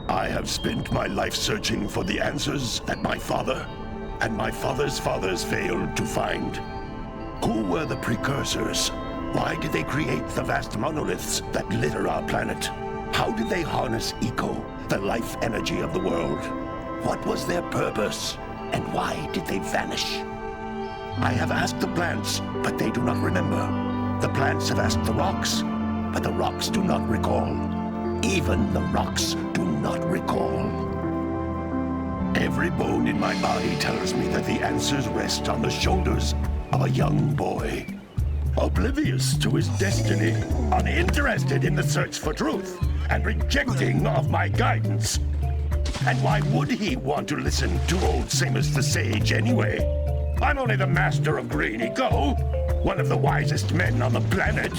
I have spent my life searching for the answers that my father and my father's fathers failed to find. Who were the precursors? Why did they create the vast monoliths that litter our planet? How did they harness eco, the life energy of the world? What was their purpose? And why did they vanish? I have asked the plants, but they do not remember. The plants have asked the rocks, but the rocks do not recall. Even the rocks do not recall. Every bone in my body tells me that the answers rest on the shoulders of a young boy. Oblivious to his destiny, uninterested in the search for truth, and rejecting of my guidance. And why would he want to listen to old Samos the Sage anyway? I'm only the master of green eco, one of the wisest men on the planet.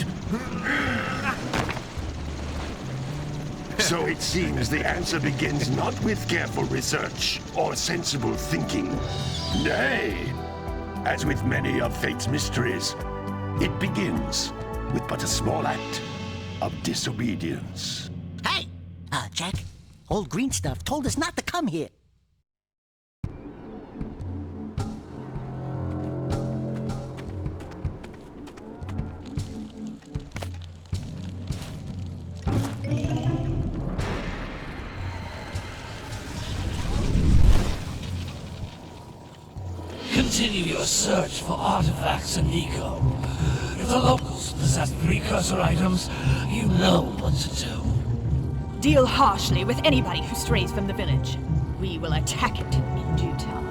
So it seems the answer begins not with careful research or sensible thinking. Nay, as with many of fate's mysteries, it begins with but a small act of disobedience. Hey! Jack, old green stuff told us not to come here. Continue your search for artifacts and eco. If the locals possess precursor items, you know what to do. Deal harshly with anybody who strays from the village. We will attack it in due time.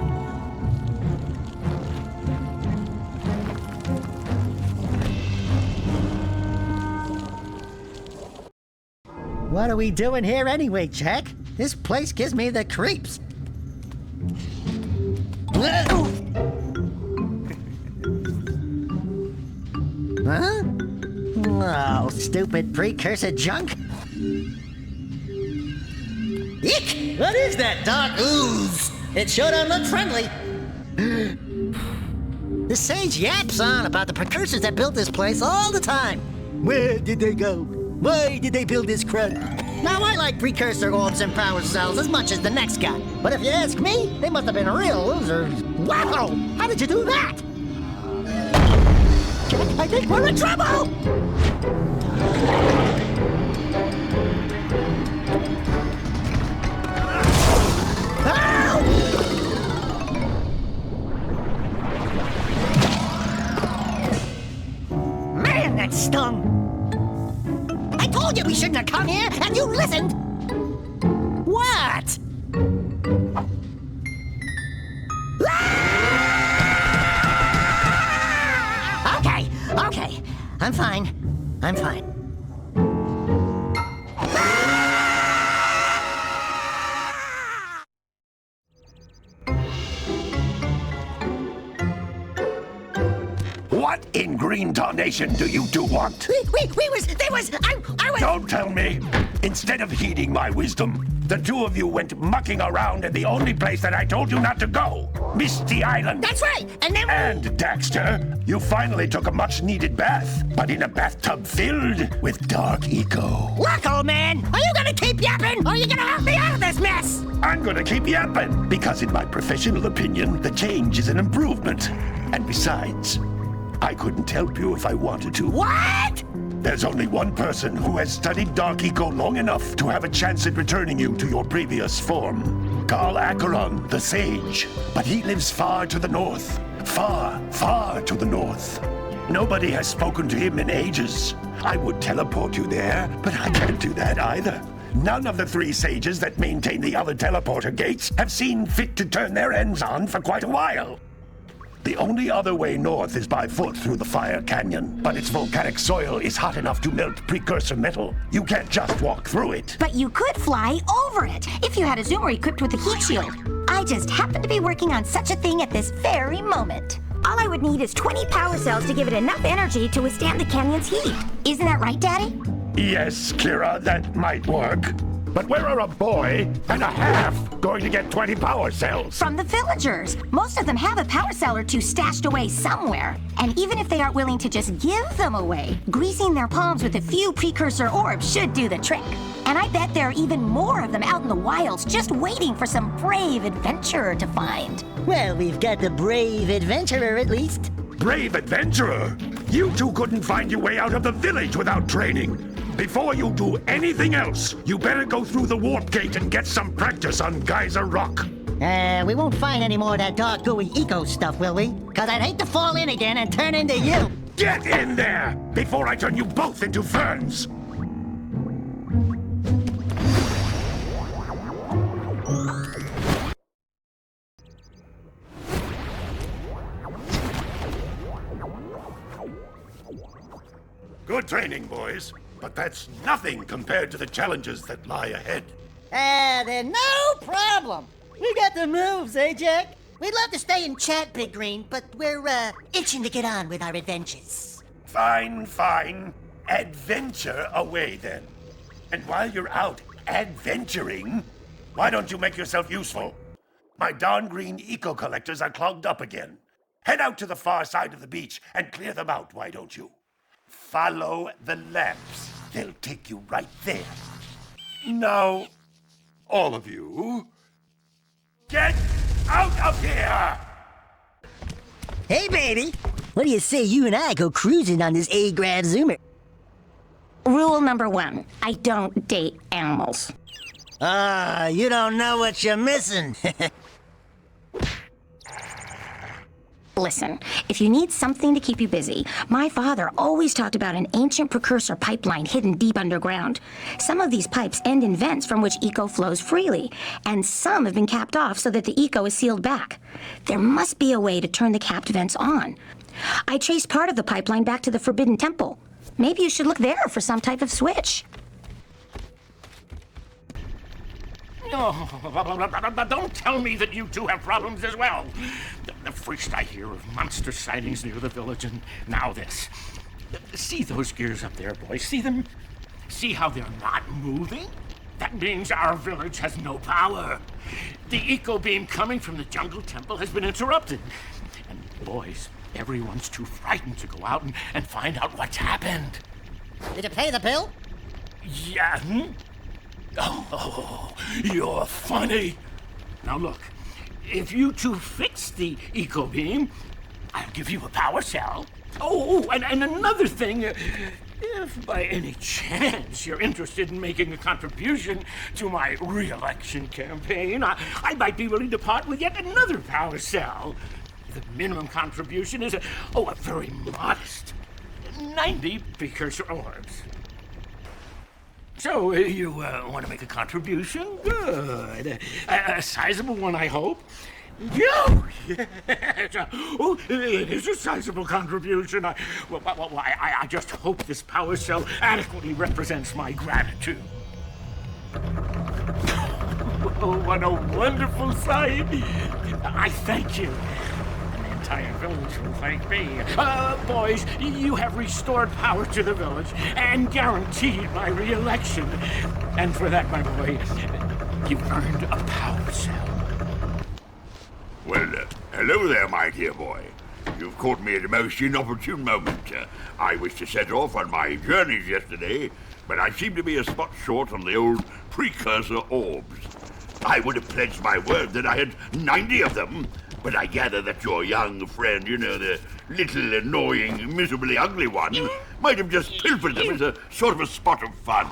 What are we doing here anyway, Jack? This place gives me the creeps. Huh? Oh, stupid precursor junk. Eek! What is that dark ooze? It sure don't look friendly. The sage yaps on about the precursors that built this place all the time. Where did they go? Why did they build this crud? Now, I like precursor orbs and power cells as much as the next guy. But if you ask me, they must have been real losers. Wow! How did you do that? I think we're in trouble! Man, that stung! I told you we shouldn't have come here, and you listened! What? Okay, I'm fine. What in green tarnation do you two want? I was... Don't tell me! Instead of heeding my wisdom, the two of you went mucking around in the only place that I told you not to go, Misty Island. That's right, and then... And, Daxter, you finally took a much-needed bath, but in a bathtub filled with dark eco. Look, old man, are you gonna keep yapping, or are you gonna help me out of this mess? I'm gonna keep yapping, because in my professional opinion, the change is an improvement. And besides, I couldn't help you if I wanted to. What? There's only one person who has studied Dark Eco long enough to have a chance at returning you to your previous form. Carl Acheron, the Sage. But he lives far to the north. Far, far to the north. Nobody has spoken to him in ages. I would teleport you there, but I can't do that either. None of the three sages that maintain the other teleporter gates have seen fit to turn their ends on for quite a while. The only other way north is by foot through the Fire Canyon, but its volcanic soil is hot enough to melt precursor metal. You can't just walk through it. But you could fly over it, if you had a zoomer equipped with a heat shield. I just happen to be working on such a thing at this very moment. All I would need is 20 power cells to give it enough energy to withstand the canyon's heat. Isn't that right, Daddy? Yes, Keira, that might work. But where are a boy and a half going to get 20 power cells? From the villagers. Most of them have a power cell or two stashed away somewhere. And even if they aren't willing to just give them away, greasing their palms with a few precursor orbs should do the trick. And I bet there are even more of them out in the wilds just waiting for some brave adventurer to find. Well, we've got the brave adventurer at least. Brave adventurer? You two couldn't find your way out of the village without training. Before you do anything else, you better go through the warp gate and get some practice on Geyser Rock. We won't find any more of that dark gooey eco stuff, will we? Because I'd hate to fall in again and turn into you. Get in there before I turn you both into ferns. Good training, boys. But that's nothing compared to the challenges that lie ahead. They're no problem. We got the moves, eh, Jack? We'd love to stay and chat, Big Green, but we're, itching to get on with our adventures. Fine, fine. Adventure away, then. And while you're out adventuring, why don't you make yourself useful? My darn green eco-collectors are clogged up again. Head out to the far side of the beach and clear them out, why don't you? Follow the lamps. They'll take you right there. Now, all of you, get out of here! Hey, baby. What do you say you and I go cruising on this A-Grav Zoomer? Rule number 1, I don't date animals. You don't know what you're missing. Listen, if you need something to keep you busy, my father always talked about an ancient precursor pipeline hidden deep underground. Some of these pipes end in vents from which eco flows freely, and some have been capped off so that the eco is sealed back. There must be a way to turn the capped vents on. I traced part of the pipeline back to the Forbidden Temple. Maybe you should look there for some type of switch. Oh, don't tell me that you two have problems as well. First I hear of monster sightings near the village, and now this. See those gears up there, boys? See them? See how they're not moving? That means our village has no power. The eco beam coming from the jungle temple has been interrupted. And boys, everyone's too frightened to go out and find out what's happened. Did you pay the bill? Yeah. Oh, you're funny. Now look, if you two fix the eco beam, I'll give you a power cell. Oh, and another thing, if by any chance you're interested in making a contribution to my re-election campaign, I might be willing to part with yet another power cell. The minimum contribution is a very modest 90 precursor orbs. So, you want to make a contribution? Good. A sizable one, I hope. Yes. Oh, it is a sizable contribution. I just hope this power cell adequately represents my gratitude. Oh, what a wonderful sight. I thank you. The entire village will thank me. Boys, you have restored power to the village and guaranteed my re-election. And for that, my boy, you've earned a power cell. Well, hello there, my dear boy. You've caught me at a most inopportune moment. I was to set off on my journeys yesterday, but I seem to be a spot short on the old precursor orbs. I would have pledged my word that I had 90 of them, but I gather that your young friend, the little annoying, miserably ugly one, might have just pilfered them as a sort of a spot of fun.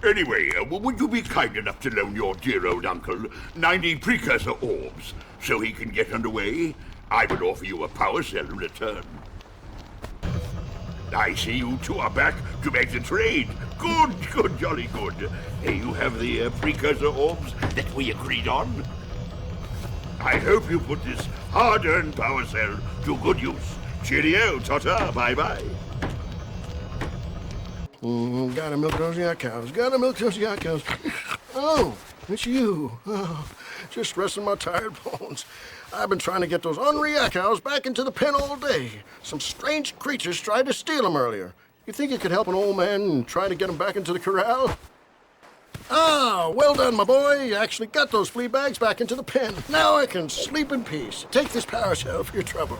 Anyway, would you be kind enough to loan your dear old uncle 90 precursor orbs so he can get underway? I would offer you a power cell in return. I see you two are back to make the trade. Good, jolly good. You have the precursor orbs that we agreed on. I hope you put this hard-earned power cell to good use. Cheerio, ta-ta, bye-bye. Gotta milk those yak cows. Oh, it's you. Oh, just resting my tired bones. I've been trying to get those ornery yak cows back into the pen all day. Some strange creatures tried to steal them earlier. You think you could help an old man and try to get them back into the corral? Ah, well done, my boy. You actually got those flea bags back into the pen. Now I can sleep in peace. Take this power cell for your trouble.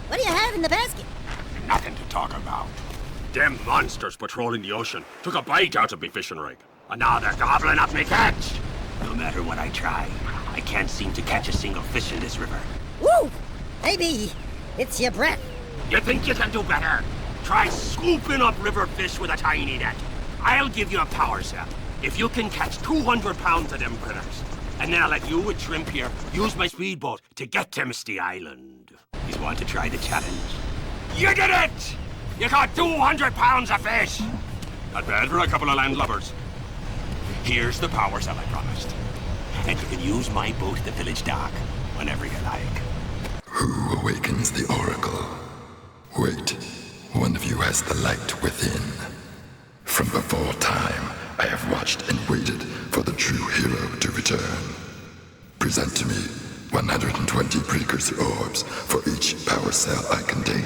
What do you have in the basket? Nothing to talk about. Them monsters patrolling the ocean took a bite out of me fishing rig. And now they're gobbling up me catch. No matter what I try, I can't seem to catch a single fish in this river. Woo! Maybe it's your breath. You think you can do better? Try scooping up river fish with a tiny net. I'll give you a power cell if you can catch 200 pounds of them critters. And then I'll let you with Shrimp here use my speedboat to get to Misty Island. You want to try the challenge? You did it! You caught 200 pounds of fish! Not bad for a couple of landlubbers. Here's the power cell I promised. And you can use my boat at the village dock whenever you like. Who awakens the Oracle? Wait, one of you has the light within. From before time, I have watched and waited for the true hero to return. Present to me 120 Precursor orbs for each power cell I contain.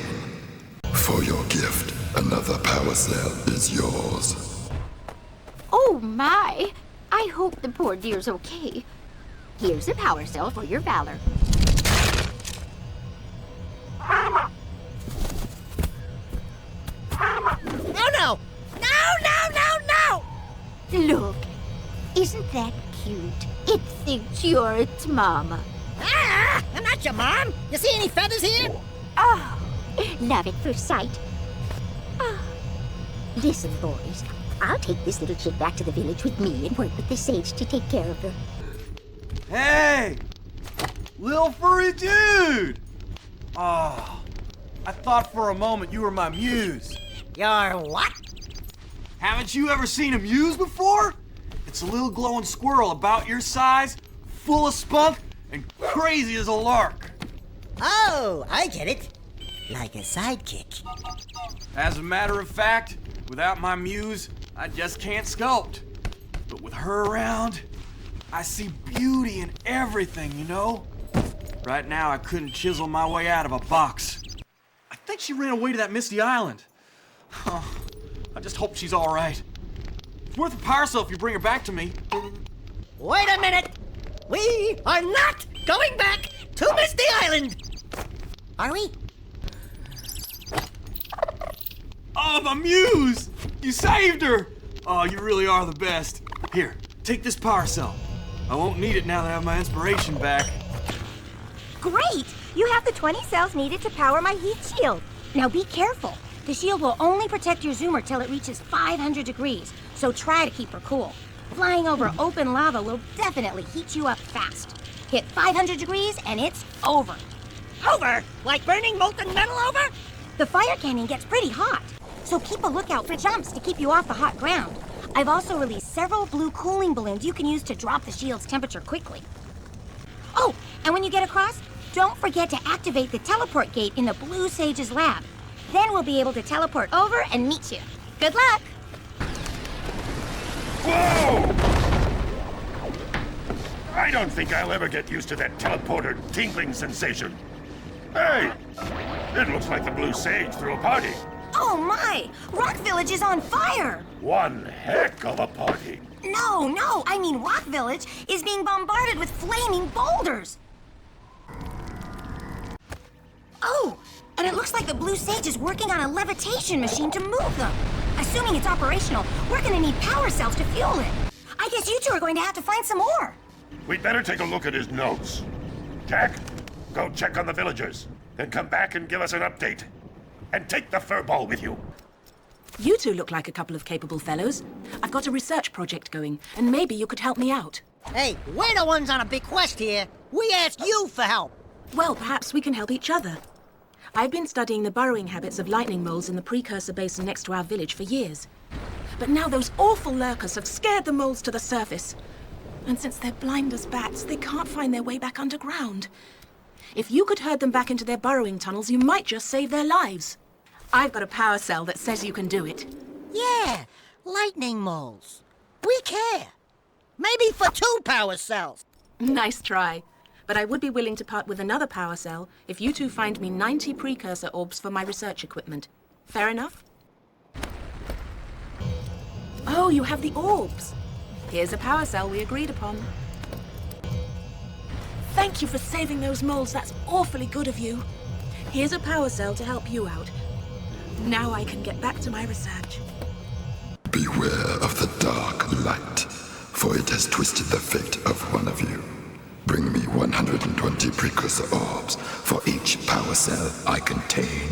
For your gift, another power cell is yours. Oh my! I hope the poor dear's okay. Here's a power cell for your valor. No, no! No, no, no, no! Look, isn't that cute? It thinks you're its mama. Ah! I'm not your mom! You see any feathers here? Oh, love at first sight. Oh. Listen, boys. I'll take this little chick back to the village with me and work with the sage to take care of her. Hey! Little furry dude! Oh, I thought for a moment you were my muse. Your what? Haven't you ever seen a muse before? It's a little glowing squirrel about your size, full of spunk, and crazy as a lark. Oh, I get it. Like a sidekick. As a matter of fact, without my muse, I just can't sculpt. But with her around, I see beauty in everything, you know? Right now, I couldn't chisel my way out of a box. I think she ran away to that Misty Island. I just hope she's all right. It's worth a power cell if you bring her back to me. Wait a minute! We are not going back to Misty Island! Are we? Oh, my muse! You saved her! Oh, you really are the best. Here, take this power cell. I won't need it now that I have my inspiration back. Great! You have the 20 cells needed to power my heat shield. Now be careful. The shield will only protect your zoomer till it reaches 500 degrees, so try to keep her cool. Flying over open lava will definitely heat you up fast. Hit 500 degrees and it's over. Over? Like burning molten metal over? The fire canyon gets pretty hot, so keep a lookout for jumps to keep you off the hot ground. I've also released several blue cooling balloons you can use to drop the shield's temperature quickly. Oh, and when you get across, don't forget to activate the teleport gate in the Blue Sage's lab. Then we'll be able to teleport over and meet you. Good luck! Whoa! I don't think I'll ever get used to that teleporter tingling sensation. Hey! It looks like the Blue Sage threw a party. Oh my! Rock Village is on fire! One heck of a party. No, I mean Rock Village is being bombarded with flaming boulders! Oh, and it looks like the Blue Sage is working on a levitation machine to move them. Assuming it's operational, we're gonna need power cells to fuel it. I guess you two are going to have to find some more. We'd better take a look at his notes. Jack, go check on the villagers. Then come back and give us an update. And take the furball with you. You two look like a couple of capable fellows. I've got a research project going, and maybe you could help me out. Hey, we're the ones on a big quest here. We asked you for help. Well, perhaps we can help each other. I've been studying the burrowing habits of lightning moles in the Precursor Basin next to our village for years. But now those awful lurkers have scared the moles to the surface. And since they're blind as bats, they can't find their way back underground. If you could herd them back into their burrowing tunnels, you might just save their lives. I've got a power cell that says you can do it. Yeah, lightning moles. We care. Maybe for 2 power cells. Nice try. But I would be willing to part with another power cell if you two find me 90 Precursor orbs for my research equipment. Fair enough? Oh, you have the orbs. Here's a power cell we agreed upon. Thank you for saving those moles. That's awfully good of you. Here's a power cell to help you out. Now I can get back to my research. Beware of the dark light, for it has twisted the fate of one of you. Bring me 120 precursor orbs for each power cell I contain.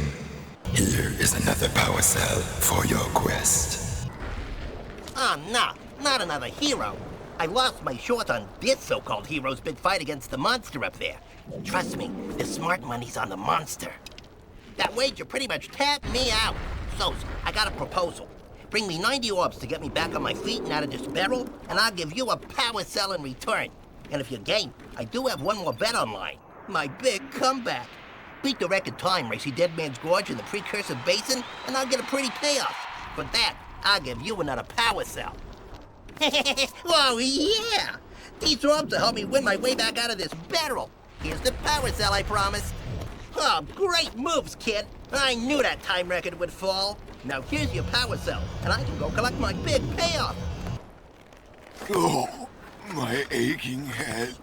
Here is another power cell for your quest. Oh, no, not another hero. I lost my short on this so-called hero's big fight against the monster up there. Trust me, the smart money's on the monster. That wager pretty much tapped me out. So, I got a proposal. Bring me 90 orbs to get me back on my feet and out of this barrel, and I'll give you a power cell in return. And if you're game, I do have one more bet online. My big comeback. Beat the record time racing Dead Man's Gorge in the Precursor Basin, and I'll get a pretty payoff. For that, I'll give you another power cell. Oh, yeah! These orbs will help me win my way back out of this barrel. Here's the power cell I promised. Oh, great moves, kid. I knew that time record would fall. Now here's your power cell, and I can go collect my big payoff. Oh, my aching head.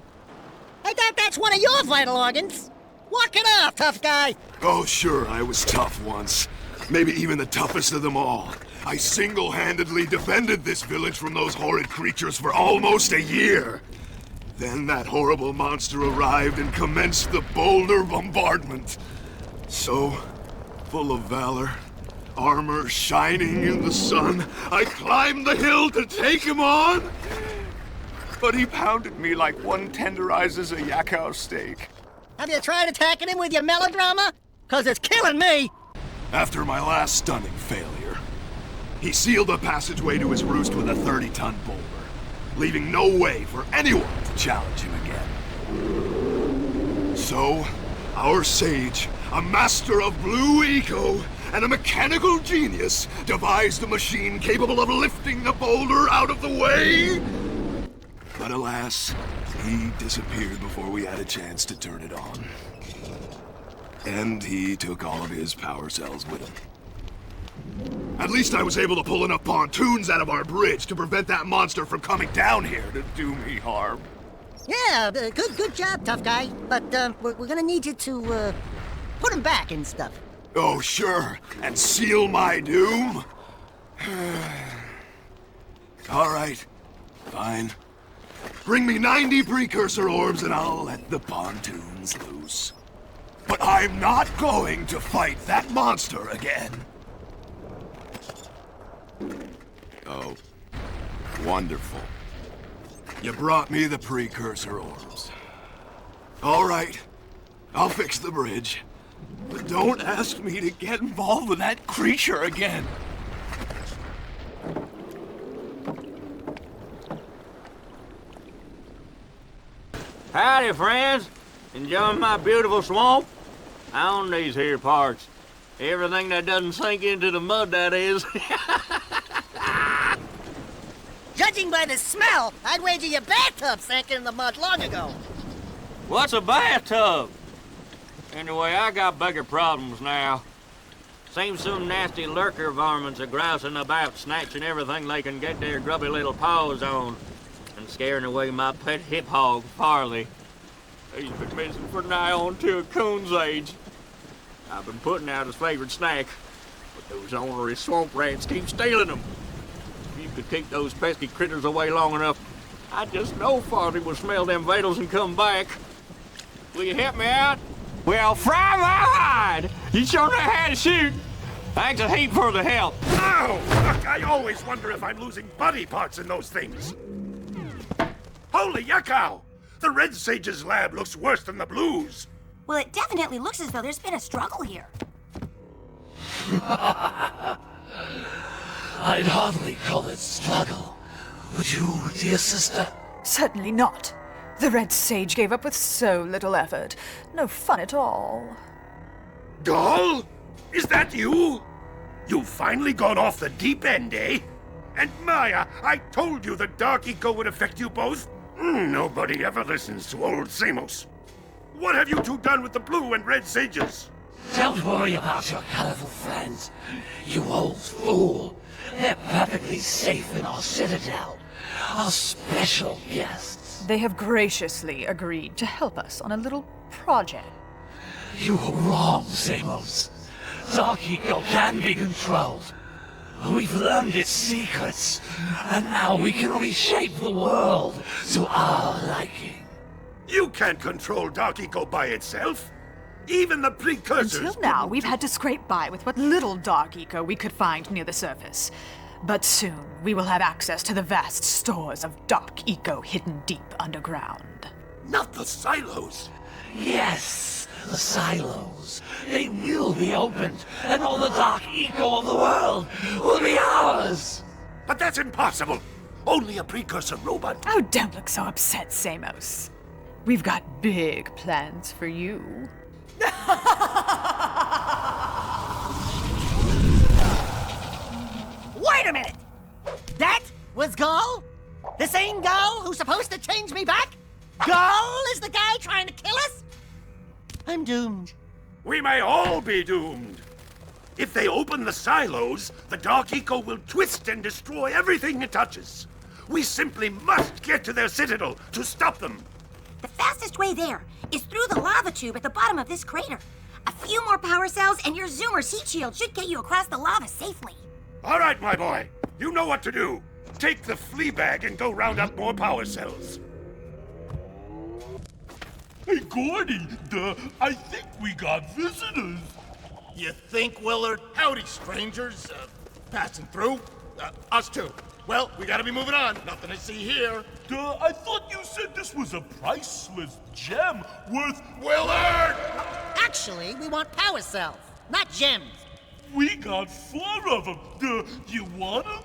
I thought that's one of your vital organs. Walk it off, tough guy. Oh, sure, I was tough once. Maybe even the toughest of them all. I single-handedly defended this village from those horrid creatures for almost a year. Then that horrible monster arrived and commenced the boulder bombardment. So, full of valor, armor shining in the sun, I climbed the hill to take him on. But he pounded me like one tenderizes a yakao steak. Have you tried attacking him with your melodrama? 'Cause it's killing me. After my last stunning failure, he sealed a passageway to his roost with a 30-ton boulder, leaving no way for anyone to challenge him again. So, our sage, a master of blue eco and a mechanical genius, devised a machine capable of lifting the boulder out of the way. But alas, he disappeared before we had a chance to turn it on. And he took all of his power cells with him. At least I was able to pull enough pontoons out of our bridge to prevent that monster from coming down here to do me harm. Yeah, good job, tough guy. But we're gonna need you to put him back and stuff. Oh, sure, and seal my doom? All right, fine. Bring me 90 precursor orbs and I'll let the pontoons loose. But I'm not going to fight that monster again. Oh, wonderful. You brought me the precursor orbs. All right, I'll fix the bridge. But don't ask me to get involved with that creature again. Howdy, friends. Enjoying my beautiful swamp? I own these here parts. Everything that doesn't sink into the mud, that is. Judging by the smell, I'd wager your bathtub sank in the mud long ago. What's a bathtub? Anyway, I got bigger problems now. Seems some nasty lurker varmints are grousing about, snatching everything they can get their grubby little paws on, and scaring away my pet hip hog, Farley. He's been missing for nigh on to a coon's age. I've been putting out his favorite snack, but those ornery swamp rats keep stealing them. If you could keep those pesky critters away long enough, I just know Farley will smell them vitals and come back. Will you help me out? Well, fry my hide! You sure know how to shoot. Thanks a heap for the help. Ow! Look, I always wonder if I'm losing body parts in those things. Holy yakao! The Red Sage's lab looks worse than the Blues. Well, it definitely looks as though there's been a struggle here. I'd hardly call it struggle. Would you, dear sister? Certainly not. The Red Sage gave up with so little effort. No fun at all. Doll? Is that you? You've finally gone off the deep end, eh? And Maia, I told you the dark eco would affect you both. Nobody ever listens to old Samos. What have you two done with the Blue and Red Sages? Don't worry about your colorful friends, you old fool. They're perfectly safe in our Citadel. Our special guests. They have graciously agreed to help us on a little project. You were wrong, Samos. Dark Eco can be controlled. We've learned its secrets, and now we can reshape the world to our liking. You can't control Dark Eco by itself. Even the precursors. Until now, we've had to scrape by with what little Dark Eco we could find near the surface. But soon, we will have access to the vast stores of Dark Eco hidden deep underground. Not the silos. Yes, the silos. They will be opened, and all the Dark Eco of the world will be ours. But that's impossible. Only a precursor robot. Oh, don't look so upset, Samos. We've got big plans for you. Wait a minute! That was Gall? The same Gall who's supposed to change me back? Gall is the guy trying to kill us? I'm doomed. We may all be doomed. If they open the silos, the Dark Eco will twist and destroy everything it touches. We simply must get to their citadel to stop them. The fastest way there is through the lava tube at the bottom of this crater. A few more power cells and your Zoomer's heat shield should get you across the lava safely. All right, my boy. You know what to do. Take the flea bag and go round up more power cells. Hey, Gordy, I think we got visitors. You think, Willard? Howdy, strangers. Passing through? Us too. Well, we gotta be moving on. Nothing to see here. I thought you said this was a priceless gem worth... Willard! Actually, we want power cells, not gems. We got 4 of them. You want them?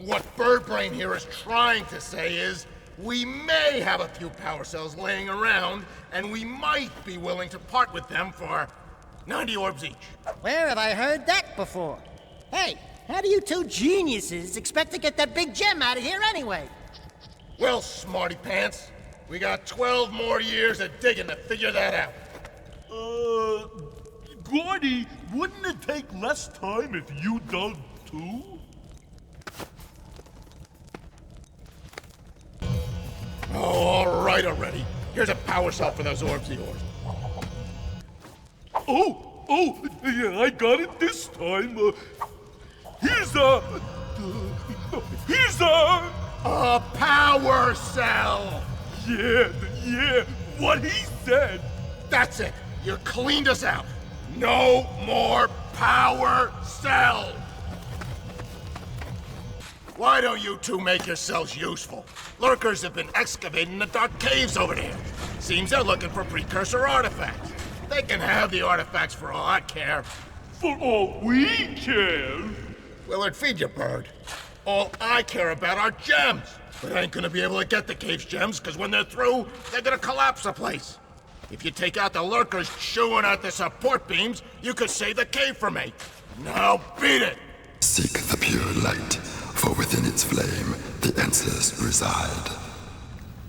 What Birdbrain here is trying to say is, we may have a few power cells laying around, and we might be willing to part with them for 90 orbs each. Where have I heard that before? Hey, how do you two geniuses expect to get that big gem out of here anyway? Well, smarty pants, we got 12 more years of digging to figure that out. Gordy, wouldn't it take less time if you dug too? Oh, all right already. Here's a power cell for those orbs of yours. Oh, yeah, I got it this time. Here's a power cell! Yeah, what he said. That's it. You cleaned us out. No more power cells! Why don't you two make yourselves useful? Lurkers have been excavating the dark caves over there. Seems they're looking for precursor artifacts. They can have the artifacts for all I care. For all we care? Willard, feed your bird. All I care about are gems. But I ain't gonna be able to get the cave's gems, because when they're through, they're gonna collapse the place. If you take out the lurkers chewing at the support beams, you could save the cave for me. Now beat it! Seek the pure light, for within its flame, the answers reside.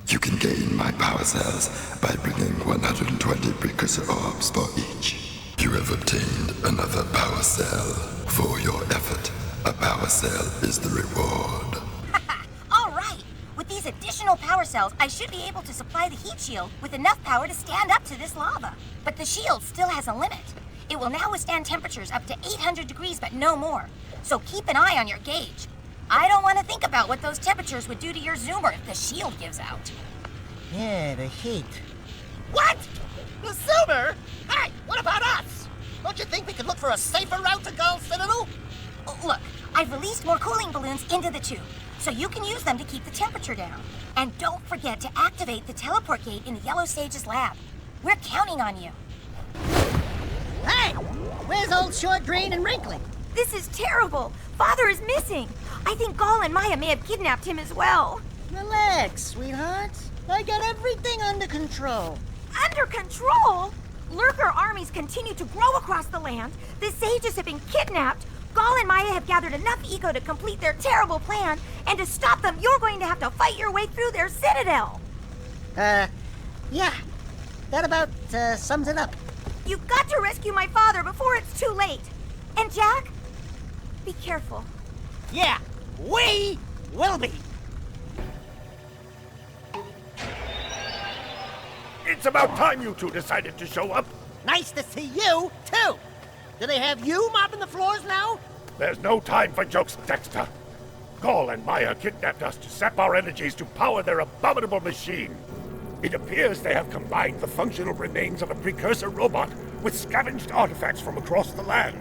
You can gain my power cells by bringing 120 precursor orbs for each. You have obtained another power cell. For your effort, a power cell is the reward. All right. With these additional power cells, I should be able to supply the heat shield with enough power to stand up to this lava. But the shield still has a limit. It will now withstand temperatures up to 800 degrees, but no more. So keep an eye on your gauge. I don't want to think about what those temperatures would do to your Zoomer if the shield gives out. Yeah, the heat. What? The Zoomer? Hey, what about us? Don't you think we could look for a safer route to Gull Citadel? Oh, look, I've released more cooling balloons into the tube, so you can use them to keep the temperature down. And don't forget to activate the teleport gate in the Yellow Sage's lab. We're counting on you. Hey, where's old Short, Green, and Wrinkly? This is terrible. Father is missing. I think Gall and Maia may have kidnapped him as well. Relax, sweetheart. I got everything under control. Under control? Lurker armies continue to grow across the land. The sages have been kidnapped. Gall and Maia have gathered enough eco to complete their terrible plan. And to stop them, you're going to have to fight your way through their citadel. Yeah. That about sums it up. You've got to rescue my father before it's too late. And Jack, be careful. Yeah, we will be. It's about time you two decided to show up. Nice to see you, too. Do they have you mopping the floors now? There's no time for jokes, Daxter. Gaul and Maia kidnapped us to sap our energies to power their abominable machine. It appears they have combined the functional remains of a precursor robot with scavenged artifacts from across the land.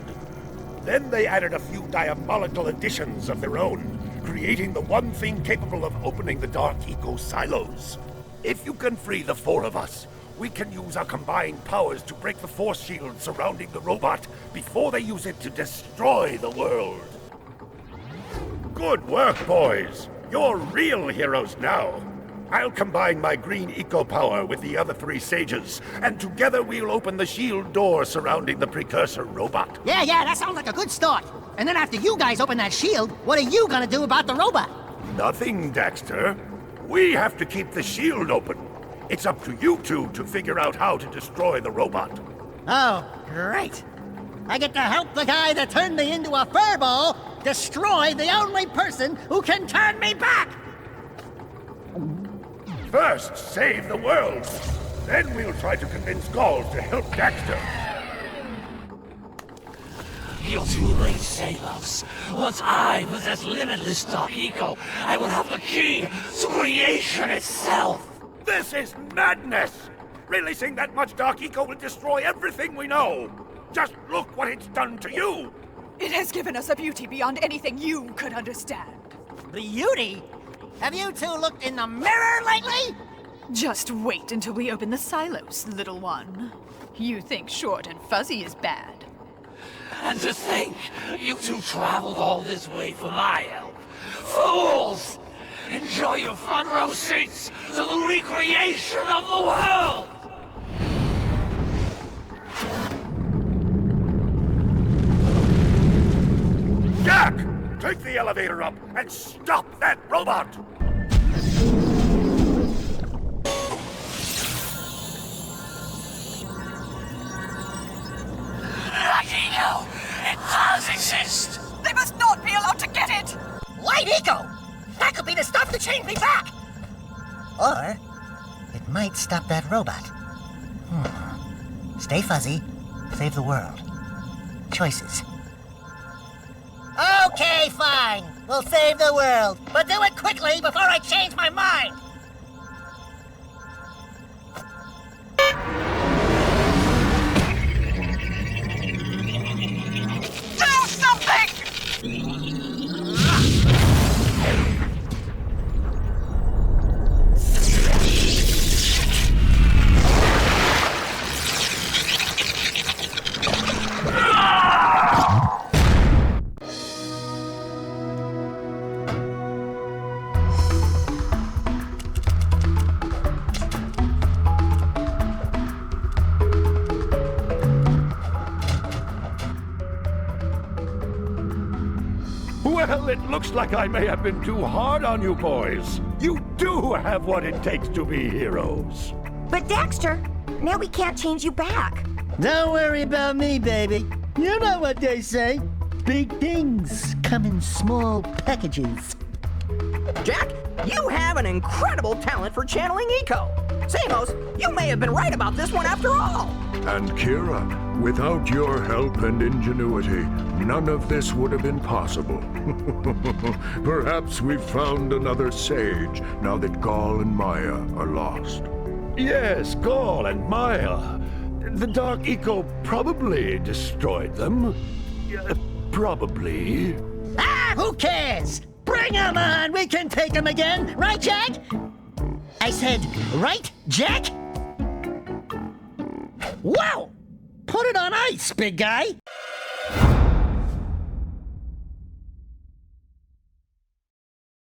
Then they added a few diabolical additions of their own, creating the one thing capable of opening the Dark Eco silos. If you can free the four of us, we can use our combined powers to break the force shield surrounding the robot before they use it to destroy the world. Good work, boys. You're real heroes now. I'll combine my green eco power with the other three sages, and together we'll open the shield door surrounding the Precursor robot. Yeah, that sounds like a good start. And then after you guys open that shield, what are you gonna do about the robot? Nothing, Daxter. We have to keep the shield open. It's up to you two to figure out how to destroy the robot. Oh, great. I get to help the guy that turned me into a furball destroy the only person who can turn me back! First, save the world. Then we'll try to convince Gaul to help Daxter. You're too late, Samos. Once I possess limitless Dark Eco, I will have the key to creation itself. This is madness! Releasing that much Dark Eco will destroy everything we know. Just look what it's done to you. It has given us a beauty beyond anything you could understand. Beauty? Have you two looked in the mirror lately? Just wait until we open the silos, little one. You think short and fuzzy is bad. And to think, you two traveled all this way for my help. Fools! Enjoy your front row seats to the recreation of the world! Jak! Take the elevator up and stop that robot! Light Eco! It does exist! They must not be allowed to get it! Light Eco! That could be the stuff to change me back! Or it might stop that robot. Stay fuzzy, save the world. Choices. Okay, fine. We'll save the world. But do it quickly before I change my mind! Do something! Well, it looks like I may have been too hard on you boys. You do have what it takes to be heroes. But Daxter, now we can't change you back. Don't worry about me, baby. You know what they say. Big things come in small packages. Jak, you have an incredible talent for channeling eco. Samos, you may have been right about this one after all. And Keira, without your help and ingenuity, none of this would have been possible. Perhaps we've found another sage now that Gaul and Maia are lost. Yes, Gaul and Maia. The Dark Eco probably destroyed them. Probably. Ah, who cares? Bring 'em on! We can take 'em again! Right, Jak? I said, right, Jak? Wow! Put it on ice, big guy!